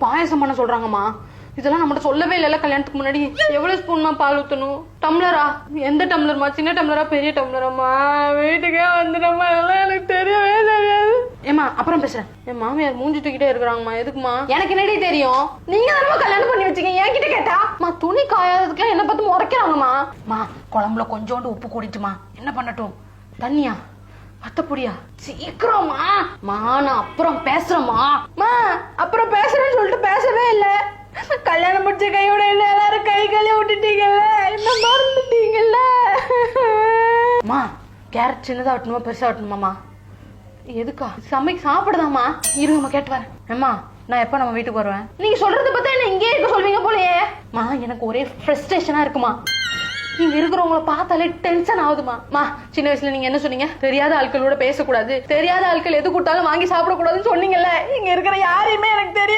பாயசம் பண்ண சொல்றாங்கம்மா. இதெல்லாம் நம்மகிட்ட சொல்லவே இல்லைல்ல கல்யாணத்துக்கு முன்னாடி. எவ்வளவு ஸ்பூன்மா பால் ஊத்தணும்? டம்ளரா? எந்த டம்ளர்மா? சின்ன டம்ளரா பெரிய டம்ளராமா? வீட்டுக்கே வந்துட்டம்மா, எல்லாம் எனக்கு தெரியவே தெரியாது. ஏமா அப்புறம் பேசுறேன். என் மாமியார் மூஞ்சி தூக்கிட்டே இருக்கிறாங்கம்மா. எதுக்குமா? எனக்கு என்னடி தெரியும்? நீங்க தான் கல்யாணம் பண்ணி வச்சீங்க, என்கிட்ட கேட்டா? துணி காயாததுக்குலாம் என்ன பார்த்து முறைக்கிறாங்கம்மா. குழம்புல கொஞ்சோண்டு உப்பு கூடிட்டுமா. என்ன பண்ணட்டும்? தண்ணியா? பத்தப்பொடியா? சீக்கிரமா நான் அப்புறம் பேசுறேம்மா. அப்புறம் பேசுறேன்னு சொல்லிட்டு பேசவே இல்ல. கல்யாணம் முடிச்ச கையோட இல்ல, எல்லாரும் கை கையில விட்டுட்டீங்கல்ல, என்ன மறந்துட்டீங்கல்ல. கேரட் சின்னதா வெட்டணுமா பெருசா வெட்டணுமாமா? எதுக்கா? சாப்பிடுதாமா? இருங்கம்மா கேட்டு வரேன். அம்மா நான் எப்ப நம்ம வீட்டுக்கு வருவேன்? நீங்க சொல்றத பார்த்தா என்ன இங்கே இருக்க சொல்வீங்க போலயே. எனக்கு ஒரே ஃப்ரஸ்ட்ரேஷனா இருக்குமா. நீங்க இருக்கிறவங்கள பார்த்தாலே டென்ஷன் ஆகுதுமா. சின்ன வயசுல நீங்க என்ன சொன்னீங்க? தெரியாத ஆட்களோட பேசக்கூடாது, தெரியாத ஆட்கள் எது கூட்டாலும் வாங்கி சாப்பிடக்கூடாதுன்னு சொன்னீங்கல்ல. இங்க இருக்கிற யாரையுமே எனக்கு தெரியும்.